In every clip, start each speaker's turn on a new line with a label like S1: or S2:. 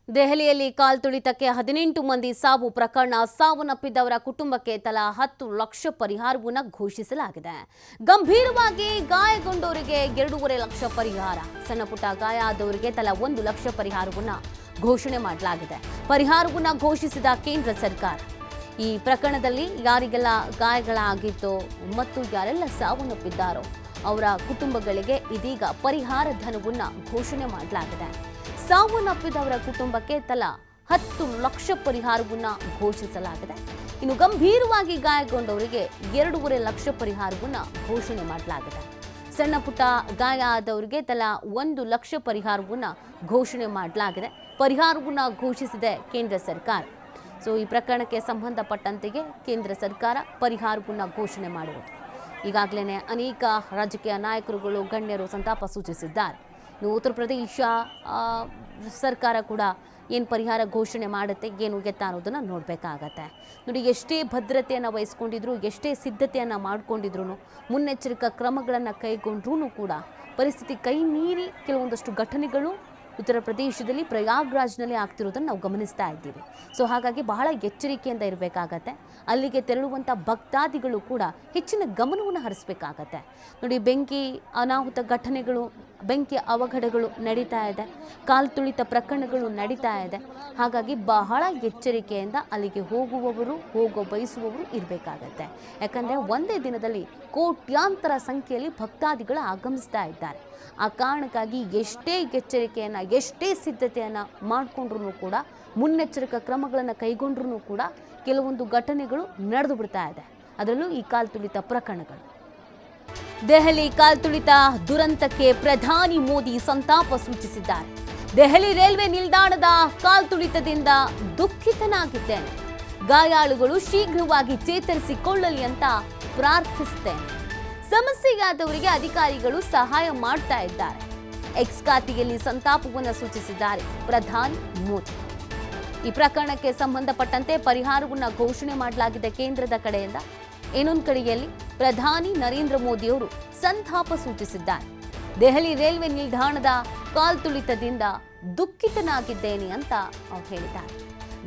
S1: ದೆಹಲಿಯಲ್ಲಿ ಕಾಲ್ತುಳಿತಕ್ಕೆ 18 ಮಂದಿ ಸಾವು ಪ್ರಕರಣ. ಸಾವನ್ನಪ್ಪಿದವರ ಕುಟುಂಬಕ್ಕೆ ತಲಾ 10 ಲಕ್ಷ ಪರಿಹಾರವನ್ನು ಘೋಷಿಸಲಾಗಿದೆ. ಗಂಭೀರವಾಗಿ ಗಾಯಗೊಂಡವರಿಗೆ 2.5 ಲಕ್ಷ ಪರಿಹಾರ, ಸಣ್ಣಪುಟ್ಟ ಗಾಯ ಆದವರಿಗೆ ತಲಾ 1 ಲಕ್ಷ ಪರಿಹಾರವನ್ನು ಘೋಷಣೆ ಮಾಡಲಾಗಿದೆ. ಪರಿಹಾರವನ್ನು ಘೋಷಿಸಿದ ಕೇಂದ್ರ ಸರ್ಕಾರ ಈ ಪ್ರಕರಣದಲ್ಲಿ ಯಾರಿಗೆಲ್ಲ ಗಾಯಗಳಾಗಿತ್ತೋ ಮತ್ತು ಯಾರೆಲ್ಲ ಸಾವನ್ನಪ್ಪಿದ್ದಾರೋ ಅವರ ಕುಟುಂಬಗಳಿಗೆ ಇದೀಗ ಪರಿಹಾರ ಧನವನ್ನು ಘೋಷಣೆ ಮಾಡಲಾಗಿದೆ. ಸಾವನ್ನಪ್ಪಿದವರ ಕುಟುಂಬಕ್ಕೆ ತಲಾ 10 ಲಕ್ಷ ಪರಿಹಾರವನ್ನು ಘೋಷಿಸಲಾಗಿದೆ. ಇನ್ನು ಗಂಭೀರವಾಗಿ ಗಾಯಗೊಂಡವರಿಗೆ 2.5 ಲಕ್ಷ ಪರಿಹಾರವನ್ನು ಘೋಷಣೆ ಮಾಡಲಾಗಿದೆ. ಸಣ್ಣ ಪುಟ್ಟ ಗಾಯ ಆದವರಿಗೆ ತಲಾ 1 ಲಕ್ಷ ಪರಿಹಾರವನ್ನು ಘೋಷಣೆ ಮಾಡಲಾಗಿದೆ. ಪರಿಹಾರವನ್ನು ಘೋಷಿಸಿದೆ ಕೇಂದ್ರ ಸರ್ಕಾರ. ಈ ಪ್ರಕರಣಕ್ಕೆ ಸಂಬಂಧಪಟ್ಟಂತೆಗೆ ಕೇಂದ್ರ ಸರ್ಕಾರ ಪರಿಹಾರವನ್ನು ಘೋಷಣೆ ಮಾಡಿರುವುದು. ಈಗಾಗಲೇ ಅನೇಕ ರಾಜಕೀಯ ನಾಯಕರುಗಳು ಗಣ್ಯರು ಸಂತಾಪ ಸೂಚಿಸಿದ್ದಾರೆ. ಉತ್ತರ ಪ್ರದೇಶ ಸರ್ಕಾರ ಕೂಡ ಏನು ಪರಿಹಾರ ಘೋಷಣೆ ಮಾಡುತ್ತೆ, ಏನು ಎತ್ತ ಅನ್ನೋದನ್ನು ನೋಡಬೇಕಾಗತ್ತೆ. ನೋಡಿ, ಎಷ್ಟೇ ಭದ್ರತೆಯನ್ನು ವಹಿಸ್ಕೊಂಡಿದ್ರು, ಎಷ್ಟೇ ಸಿದ್ಧತೆಯನ್ನು ಮಾಡಿಕೊಂಡಿದ್ರು, ಮುನ್ನೆಚ್ಚರಿಕಾ ಕ್ರಮಗಳನ್ನು ಕೈಗೊಂಡ್ರೂ ಕೂಡ ಪರಿಸ್ಥಿತಿ ಕೈ ಮೀರಿ ಕೆಲವೊಂದಷ್ಟು ಘಟನೆಗಳು ಉತ್ತರ ಪ್ರದೇಶದಲ್ಲಿ ಪ್ರಯಾಗ್ರಾಜ್ನಲ್ಲಿ ಆಗ್ತಿರೋದನ್ನು ನಾವು ಗಮನಿಸ್ತಾ ಇದ್ದೀವಿ. ಹಾಗಾಗಿ ಬಹಳ ಎಚ್ಚರಿಕೆಯಿಂದ ಇರಬೇಕಾಗತ್ತೆ. ಅಲ್ಲಿಗೆ ತೆರಳುವಂಥ ಭಕ್ತಾದಿಗಳು ಕೂಡ ಹೆಚ್ಚಿನ ಗಮನವನ್ನು ಹರಿಸಬೇಕಾಗತ್ತೆ. ನೋಡಿ, ಬೆಂಕಿ ಅನಾಹುತ ಘಟನೆಗಳು, ಬೆಂಕಿ ಅವಘಡಗಳು ನಡೀತಾ ಇದೆ, ಕಾಲ್ತುಳಿತ ಪ್ರಕರಣಗಳು ನಡೀತಾ ಇದೆ. ಹಾಗಾಗಿ ಬಹಳ ಎಚ್ಚರಿಕೆಯಿಂದ ಅಲ್ಲಿಗೆ ಹೋಗೋ ಬಯಸುವವರು ಇರಬೇಕಾಗತ್ತೆ. ಯಾಕಂದರೆ ಒಂದೇ ದಿನದಲ್ಲಿ ಕೋಟ್ಯಾಂತರ ಸಂಖ್ಯೆಯಲ್ಲಿ ಭಕ್ತಾದಿಗಳು ಆಗಮಿಸ್ತಾ ಇದ್ದಾರೆ. ಆ ಕಾರಣಕ್ಕಾಗಿ ಎಷ್ಟೇ ಎಚ್ಚರಿಕೆಯನ್ನು, ಎಷ್ಟೇ ಸಿದ್ಧತೆಯನ್ನು ಮಾಡಿಕೊಂಡ್ರೂ ಕೂಡ, ಮುನ್ನೆಚ್ಚರಿಕಾ ಕ್ರಮಗಳನ್ನು ಕೈಗೊಂಡ್ರೂ ಕೂಡ ಕೆಲವೊಂದು ಘಟನೆಗಳು ನಡೆದು ಬಿಡ್ತಾ ಇದೆ. ಅದರಲ್ಲೂ ಈ ಕಾಲ್ತುಳಿತ ಪ್ರಕರಣಗಳು. ದೆಹಲಿ ಕಾಲ್ತುಳಿತ ದುರಂತಕ್ಕೆ ಪ್ರಧಾನಿ ಮೋದಿ ಸಂತಾಪ ಸೂಚಿಸಿದ್ದಾರೆ. ದೆಹಲಿ ರೈಲ್ವೆ ನಿಲ್ದಾಣದ ಕಾಲ್ತುಳಿತದಿಂದ ದುಃಖಿತನಾಗಿದ್ದೇನೆ. ಗಾಯಾಳುಗಳು ಶೀಘ್ರವಾಗಿ ಚೇತರಿಸಿಕೊಳ್ಳಲಿ ಅಂತ ಪ್ರಾರ್ಥಿಸುತ್ತೇನೆ. ಸಮಸ್ಯೆಯಾದವರಿಗೆ ಅಧಿಕಾರಿಗಳು ಸಹಾಯ ಮಾಡ್ತಾ ಇದ್ದಾರೆ. ಎಕ್ಸ್ ಖಾತೆಯಲ್ಲಿ ಸಂತಾಪವನ್ನು ಸೂಚಿಸಿದ್ದಾರೆ ಪ್ರಧಾನಿ ಮೋದಿ. ಈ ಪ್ರಕರಣಕ್ಕೆ ಸಂಬಂಧಪಟ್ಟಂತೆ ಪರಿಹಾರವನ್ನು ಘೋಷಣೆ ಮಾಡಲಾಗಿದೆ ಕೇಂದ್ರದ ಕಡೆಯಿಂದ. ಇನ್ನೊಂದು ಕಡೆಯಲ್ಲಿ ಪ್ರಧಾನಿ ನರೇಂದ್ರ ಮೋದಿ ಅವರು ಸಂತಾಪ ಸೂಚಿಸಿದ್ದಾರೆ. ದೆಹಲಿ ರೈಲ್ವೆ ನಿಲ್ದಾಣದ ಕಾಲ್ತುಳಿತದಿಂದ ದುಃಖಿತನಾಗಿದ್ದೇನೆ ಅಂತ ಅವರು ಹೇಳಿದ್ದಾರೆ.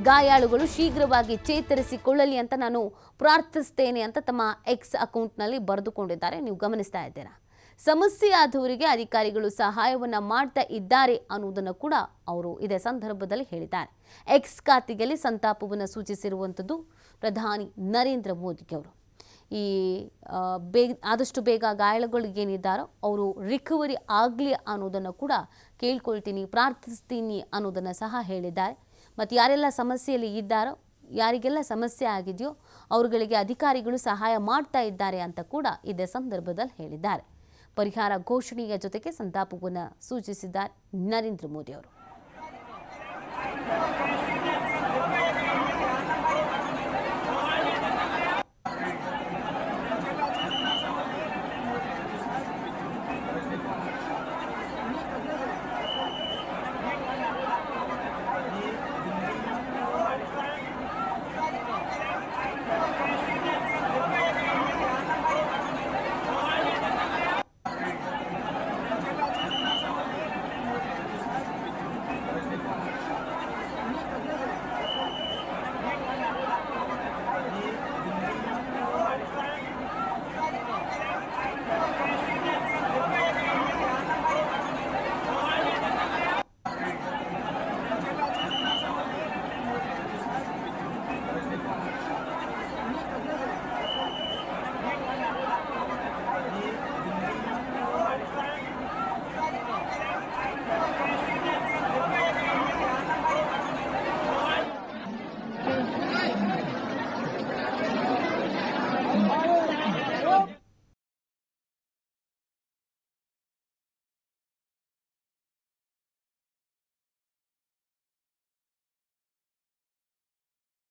S1: ಗಾಯಾಳುಗಳು ಶೀಘ್ರವಾಗಿ ಚೇತರಿಸಿಕೊಳ್ಳಲಿ ಅಂತ ನಾನು ಪ್ರಾರ್ಥಿಸ್ತೇನೆ ಅಂತ ತಮ್ಮ ಎಕ್ಸ್ ಅಕೌಂಟ್ನಲ್ಲಿ ಬರೆದುಕೊಂಡಿದ್ದಾರೆ. ನೀವು ಗಮನಿಸ್ತಾ ಇದ್ದೀರಾ. ಸಮಸ್ಯೆ ಆದವರಿಗೆ ಅಧಿಕಾರಿಗಳು ಸಹಾಯವನ್ನು ಮಾಡ್ತಾ ಇದ್ದಾರೆ ಅನ್ನೋದನ್ನು ಕೂಡ ಅವರು ಇದೇ ಸಂದರ್ಭದಲ್ಲಿ ಹೇಳಿದ್ದಾರೆ. ಎಕ್ಸ್ ಖಾತೆಯಲ್ಲಿ ಸಂತಾಪವನ್ನು ಸೂಚಿಸಿರುವಂಥದ್ದು ಪ್ರಧಾನಿ ನರೇಂದ್ರ ಮೋದಿಯವರು. ಆದಷ್ಟು ಬೇಗ ಗಾಯಾಳುಗಳು ಏನಿದ್ದಾರೋ ಅವರು ರಿಕವರಿ ಆಗಲಿ ಅನ್ನೋದನ್ನು ಕೂಡ ಕೇಳ್ಕೊಳ್ತೀನಿ, ಪ್ರಾರ್ಥಿಸ್ತೀನಿ ಅನ್ನೋದನ್ನು ಸಹ ಹೇಳಿದ್ದಾರೆ. ಮತ್ತು ಯಾರೆಲ್ಲ ಸಮಸ್ಯೆಯಲ್ಲಿ ಇದ್ದಾರೋ, ಯಾರಿಗೆಲ್ಲ ಸಮಸ್ಯೆ ಆಗಿದೆಯೋ ಅವರುಗಳಿಗೆ ಅಧಿಕಾರಿಗಳು ಸಹಾಯ ಮಾಡ್ತಾ ಇದ್ದಾರೆ ಅಂತ ಕೂಡ ಇದೇ ಸಂದರ್ಭದಲ್ಲಿ ಹೇಳಿದ್ದಾರೆ. ಪರಿಹಾರ ಘೋಷಣೆಯ ಜೊತೆಗೆ ಸಂತಾಪವನ್ನು ಸೂಚಿಸಿದ್ದಾರೆ ನರೇಂದ್ರ ಮೋದಿ ಅವರು.